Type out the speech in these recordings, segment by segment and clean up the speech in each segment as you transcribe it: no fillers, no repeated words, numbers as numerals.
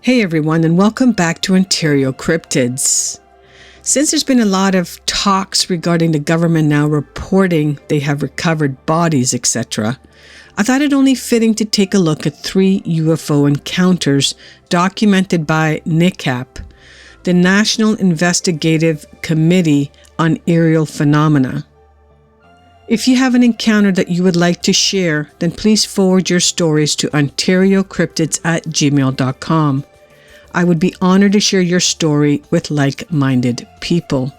Hey everyone, and welcome back to Ontario Cryptids. Since there's been a lot of talks regarding the government now reporting they have recovered bodies, etc., I thought it only fitting to take a look at 3 UFO encounters documented by NICAP, the National Investigative Committee on Aerial Phenomena. If you have an encounter that you would like to share, then please forward your stories to OntarioCryptids@gmail.com. I would be honored to share your story with like-minded people.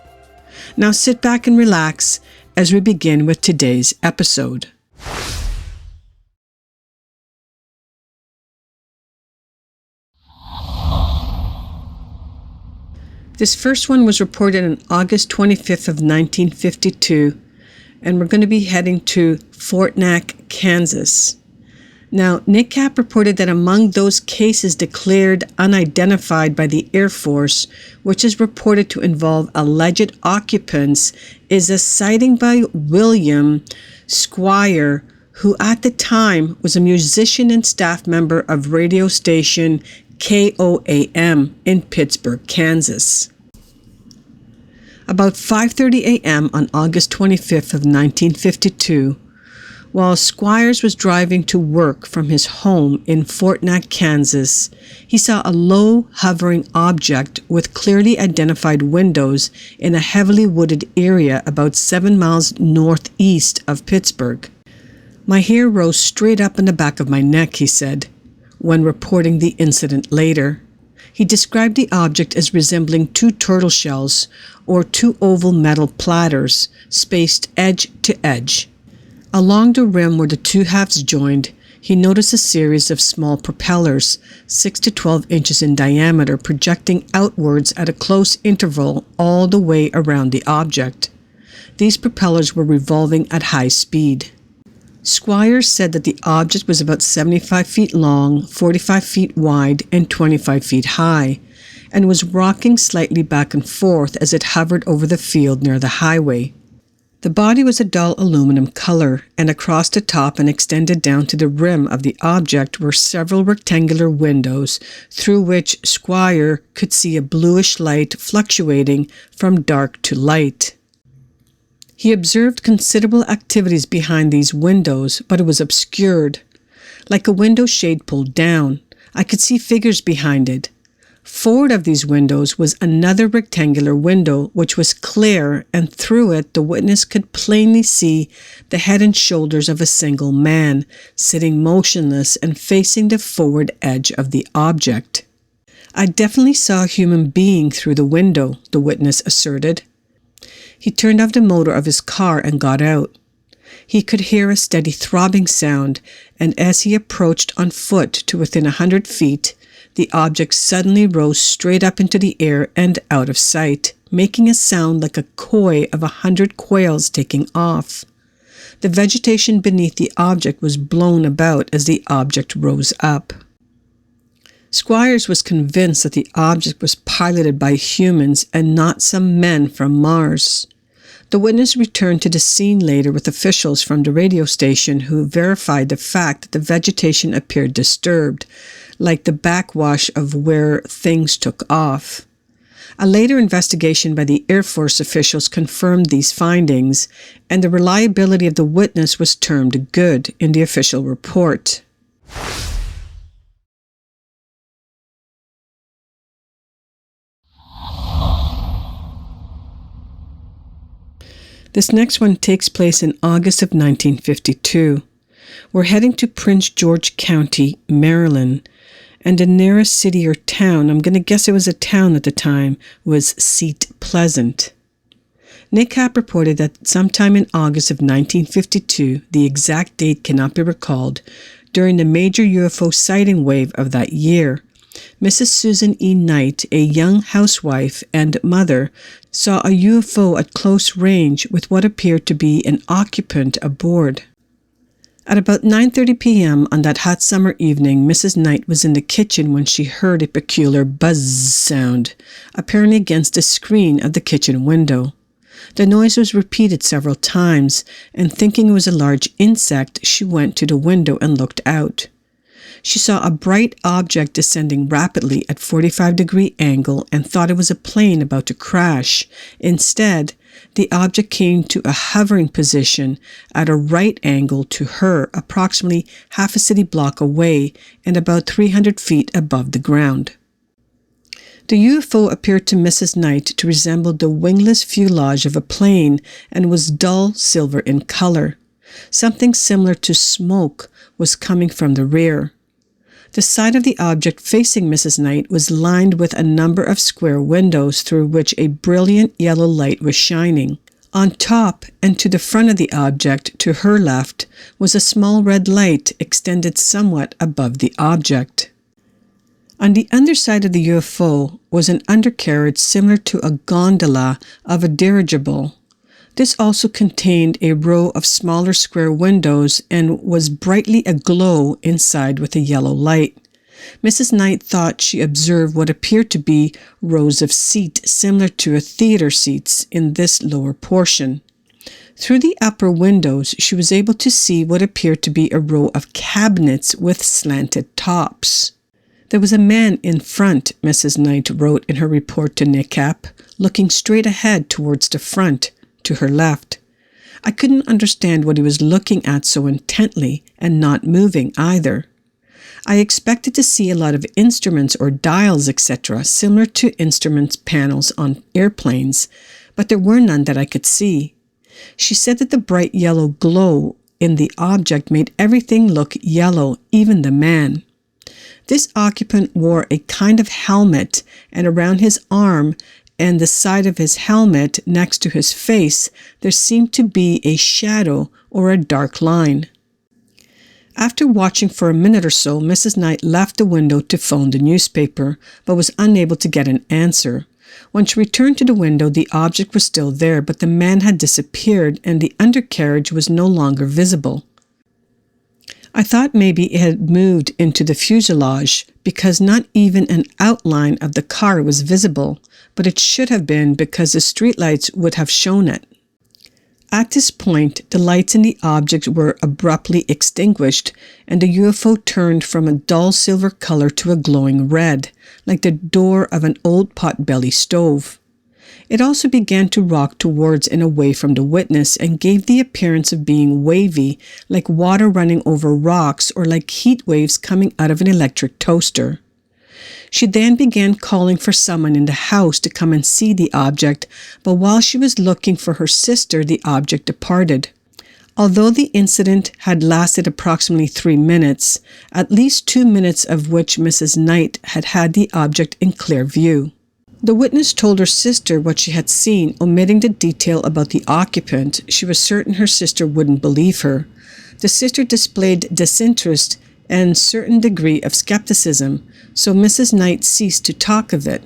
Now sit back and relax as we begin with today's episode. This first one was reported on August 25th of 1952, and we're going to be heading to Fort Mac, Kansas. Now, NICAP reported that among those cases declared unidentified by the Air Force, which is reported to involve alleged occupants, is a sighting by William Squire, who at the time was a musician and staff member of radio station KOAM in Pittsburgh, Kansas. About 5:30 a.m. on August 25th of 1952, while Squires was driving to work from his home in Fort Mac, Kansas, he saw a low, hovering object with clearly identified windows in a heavily wooded area about 7 miles northeast of Pittsburgh. "My hair rose straight up in the back of my neck," he said, when reporting the incident later. He described the object as resembling 2 turtle shells or 2 oval metal platters spaced edge to edge. Along the rim where the 2 halves joined, he noticed a series of small propellers, 6 to 12 inches in diameter, projecting outwards at a close interval all the way around the object. These propellers were revolving at high speed. Squire said that the object was about 75 feet long, 45 feet wide, and 25 feet high, and was rocking slightly back and forth as it hovered over the field near the highway. The body was a dull aluminum color, and across the top and extended down to the rim of the object were several rectangular windows through which Squire could see a bluish light fluctuating from dark to light. He observed considerable activities behind these windows, but it was obscured. Like a window shade pulled down, I could see figures behind it. Forward of these windows was another rectangular window which was clear, and through it the witness could plainly see the head and shoulders of a single man, sitting motionless and facing the forward edge of the object. "I definitely saw a human being through the window," the witness asserted. He turned off the motor of his car and got out. He could hear a steady throbbing sound, and as he approached on foot to within 100 feet, the object suddenly rose straight up into the air and out of sight, making a sound like a coy of 100 quails taking off. The vegetation beneath the object was blown about as the object rose up. Squires was convinced that the object was piloted by humans and not some men from Mars. The witness returned to the scene later with officials from the radio station who verified the fact that the vegetation appeared disturbed, like the backwash of where things took off. A later investigation by the Air Force officials confirmed these findings, and the reliability of the witness was termed good in the official report. This next one takes place in August of 1952. We're heading to Prince George County, Maryland, and the nearest city or town, I'm going to guess it was a town at the time, was Seat Pleasant. NICAP reported that sometime in August of 1952, the exact date cannot be recalled, during the major UFO sighting wave of that year, Mrs. Susan E. Knight, a young housewife and mother, saw a UFO at close range with what appeared to be an occupant aboard. At about 9:30 p.m. on that hot summer evening, Mrs. Knight was in the kitchen when she heard a peculiar buzz sound, apparently against the screen of the kitchen window. The noise was repeated several times, and thinking it was a large insect, she went to the window and looked out. She saw a bright object descending rapidly at 45-degree angle and thought it was a plane about to crash. Instead, the object came to a hovering position at a right angle to her, approximately half a city block away and about 300 feet above the ground. The UFO appeared to Mrs. Knight to resemble the wingless fuselage of a plane and was dull silver in color. Something similar to smoke was coming from the rear. The side of the object facing Mrs. Knight was lined with a number of square windows through which a brilliant yellow light was shining. On top and to the front of the object, to her left, was a small red light extended somewhat above the object. On the underside of the UFO was an undercarriage similar to a gondola of a dirigible. This also contained a row of smaller square windows and was brightly aglow inside with a yellow light. Mrs. Knight thought she observed what appeared to be rows of seats similar to a theater seats in this lower portion. Through the upper windows, she was able to see what appeared to be a row of cabinets with slanted tops. There was a man in front, Mrs. Knight wrote in her report to NICAP, looking straight ahead towards the front, to her left. I couldn't understand what he was looking at so intently and not moving either. I expected to see a lot of instruments or dials, etc., similar to instruments panels on airplanes, but there were none that I could see. She said that the bright yellow glow in the object made everything look yellow, even the man. This occupant wore a kind of helmet, and around his arm and the side of his helmet next to his face, there seemed to be a shadow or a dark line. After watching for a minute or so, Mrs. Knight left the window to phone the newspaper, but was unable to get an answer. When she returned to the window, the object was still there, but the man had disappeared and the undercarriage was no longer visible. I thought maybe it had moved into the fuselage because not even an outline of the car was visible, but it should have been because the streetlights would have shown it. At this point, the lights in the object were abruptly extinguished, and the UFO turned from a dull silver color to a glowing red, like the door of an old pot-belly stove. It also began to rock towards and away from the witness and gave the appearance of being wavy, like water running over rocks or like heat waves coming out of an electric toaster. She then began calling for someone in the house to come and see the object, but while she was looking for her sister, the object departed. Although the incident had lasted approximately 3 minutes, at least 2 minutes of which Mrs. Knight had had the object in clear view. The witness told her sister what she had seen, omitting the detail about the occupant. She was certain her sister wouldn't believe her. The sister displayed disinterest and a certain degree of skepticism, so Mrs. Knight ceased to talk of it.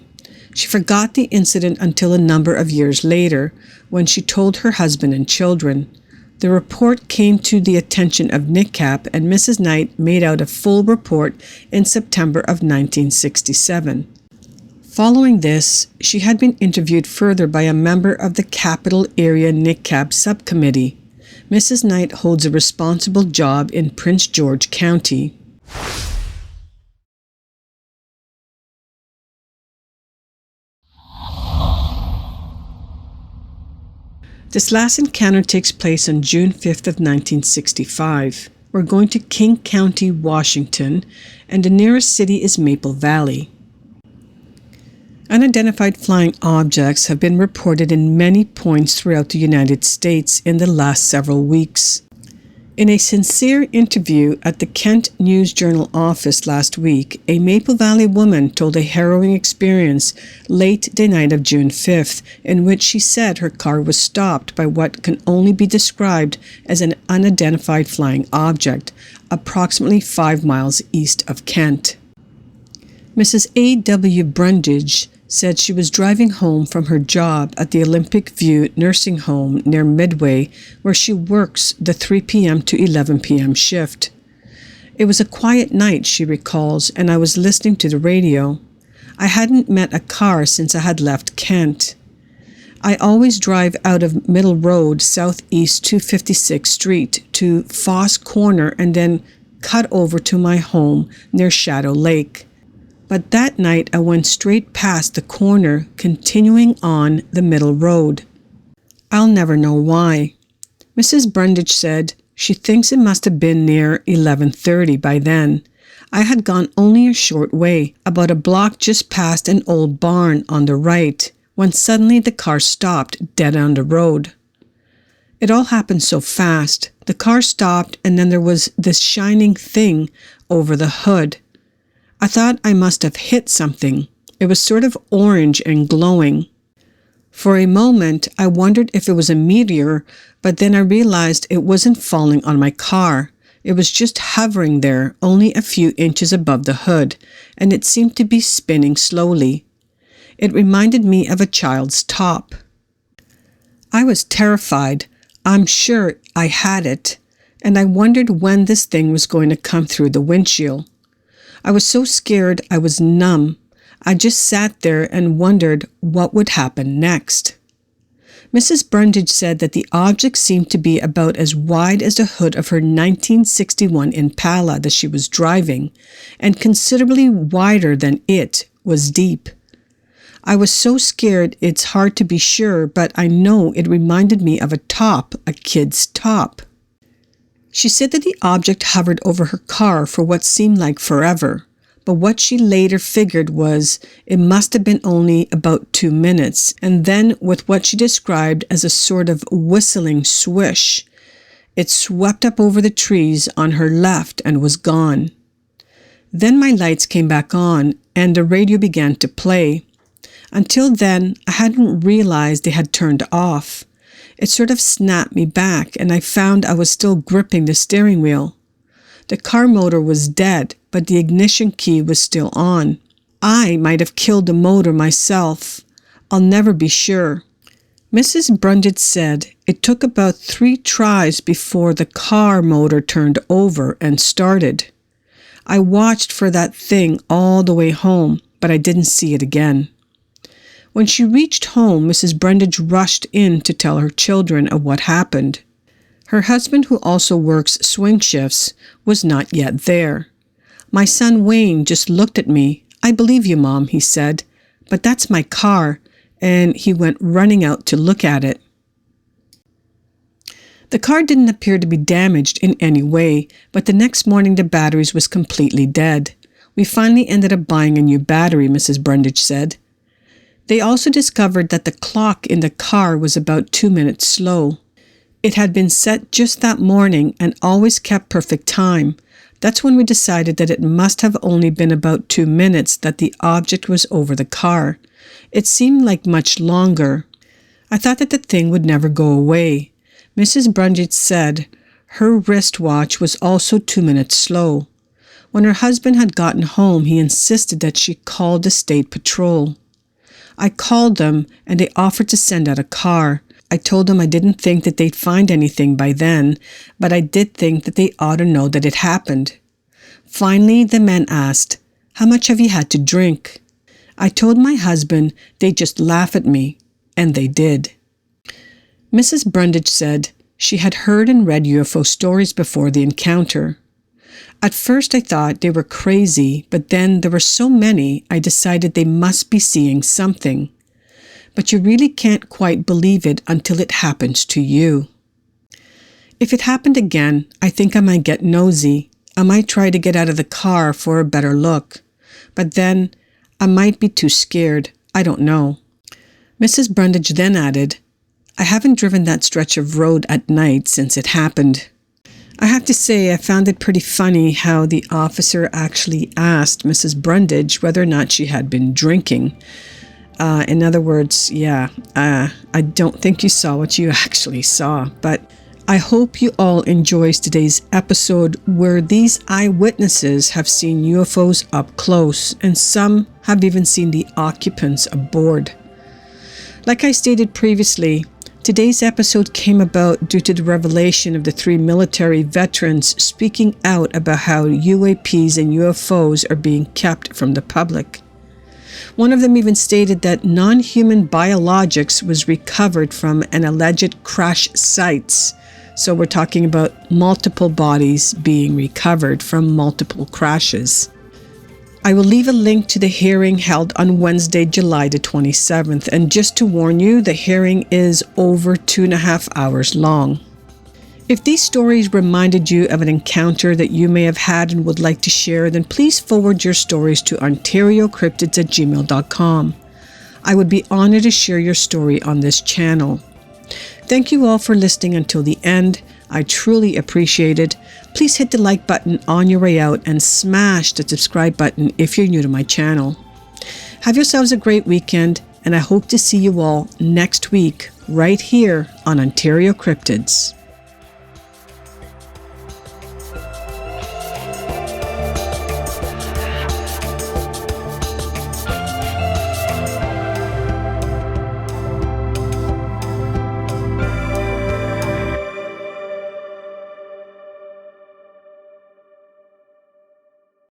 She forgot the incident until a number of years later, when she told her husband and children. The report came to the attention of NICAP, and Mrs. Knight made out a full report in September of 1967. Following this, she had been interviewed further by a member of the Capital Area NICAP subcommittee. Mrs. Knight holds a responsible job in Prince George County. This last encounter takes place on June 5th of 1965. We're going to King County, Washington, and the nearest city is Maple Valley. Unidentified flying objects have been reported in many points throughout the United States in the last several weeks. In a sincere interview at the Kent News Journal office last week, a Maple Valley woman told a harrowing experience late the night of June 5th, in which she said her car was stopped by what can only be described as an unidentified flying object, approximately 5 miles east of Kent. Mrs. A.W. Brundage said she was driving home from her job at the Olympic View nursing home near Midway, where she works the 3 p.m. to 11 p.m. shift. It was a quiet night, she recalls, and I was listening to the radio. I hadn't met a car since I had left Kent. I always drive out of Middle Road, southeast 256th Street, to Foss Corner, and then cut over to my home near Shadow Lake. But that night I went straight past the corner, continuing on the middle road. I'll never know why. Mrs. Brundage said she thinks it must have been near 11:30 by then. I had gone only a short way, about a block just past an old barn on the right, when suddenly the car stopped dead on the road. It all happened so fast. The car stopped and then there was this shining thing over the hood. I thought I must have hit something. It was sort of orange and glowing. For a moment, I wondered if it was a meteor, but then I realized it wasn't falling on my car. It was just hovering there, only a few inches above the hood, and it seemed to be spinning slowly. It reminded me of a child's top. I was terrified. I'm sure I had it, and I wondered when this thing was going to come through the windshield. I was so scared I was numb. I just sat there and wondered what would happen next. Mrs. Brundage said that the object seemed to be about as wide as the hood of her 1961 Impala that she was driving, and considerably wider than it was deep. I was so scared it's hard to be sure, but I know it reminded me of a top, a kid's top. She said that the object hovered over her car for what seemed like forever, but what she later figured was it must have been only about 2 minutes, and then with what she described as a sort of whistling swish, it swept up over the trees on her left and was gone. Then my lights came back on and the radio began to play. Until then, I hadn't realized they had turned off. It sort of snapped me back and I found I was still gripping the steering wheel. The car motor was dead, but the ignition key was still on. I might have killed the motor myself. I'll never be sure. Mrs. Brundage said it took about 3 tries before the car motor turned over and started. I watched for that thing all the way home, but I didn't see it again. When she reached home, Mrs. Brundage rushed in to tell her children of what happened. Her husband, who also works swing shifts, was not yet there. My son Wayne just looked at me. "I believe you, Mom," he said, "but that's my car," and he went running out to look at it. The car didn't appear to be damaged in any way, but the next morning the batteries was completely dead. We finally ended up buying a new battery, Mrs. Brundage said. They also discovered that the clock in the car was about 2 minutes slow. It had been set just that morning and always kept perfect time. That's when we decided that it must have only been about 2 minutes that the object was over the car. It seemed like much longer. I thought that the thing would never go away. Mrs. Brundage said her wristwatch was also 2 minutes slow. When her husband had gotten home, he insisted that she call the state patrol. I called them and they offered to send out a car. I told them I didn't think that they'd find anything by then, but I did think that they ought to know that it happened. Finally, the men asked, "How much have you had to drink?" I told my husband they'd just laugh at me, and they did. Mrs. Brundage said she had heard and read UFO stories before the encounter. At first I thought they were crazy, but then there were so many I decided they must be seeing something. But you really can't quite believe it until it happens to you. If it happened again, I think I might get nosy. I might try to get out of the car for a better look. But then I might be too scared. I don't know. Mrs. Brundage then added, "I haven't driven that stretch of road at night since it happened." I have to say I found it pretty funny how the officer actually asked Mrs. Brundage whether or not she had been drinking. In other words, I don't think you saw what you actually saw, but I hope you all enjoyed today's episode where these eyewitnesses have seen UFOs up close and some have even seen the occupants aboard. Like I stated previously, today's episode came about due to the revelation of the 3 military veterans speaking out about how UAPs and UFOs are being kept from the public. One of them even stated that non-human biologics was recovered from an alleged crash sites. So we're talking about multiple bodies being recovered from multiple crashes. I will leave a link to the hearing held on Wednesday, July the 27th. And just to warn you, the hearing is over 2.5 hours long. If these stories reminded you of an encounter that you may have had and would like to share, then please forward your stories to OntarioCryptids@gmail.com. I would be honored to share your story on this channel. Thank you all for listening until the end. I truly appreciate it. Please hit the like button on your way out and smash the subscribe button if you're new to my channel. Have yourselves a great weekend, and I hope to see you all next week right here on Ontario Cryptids.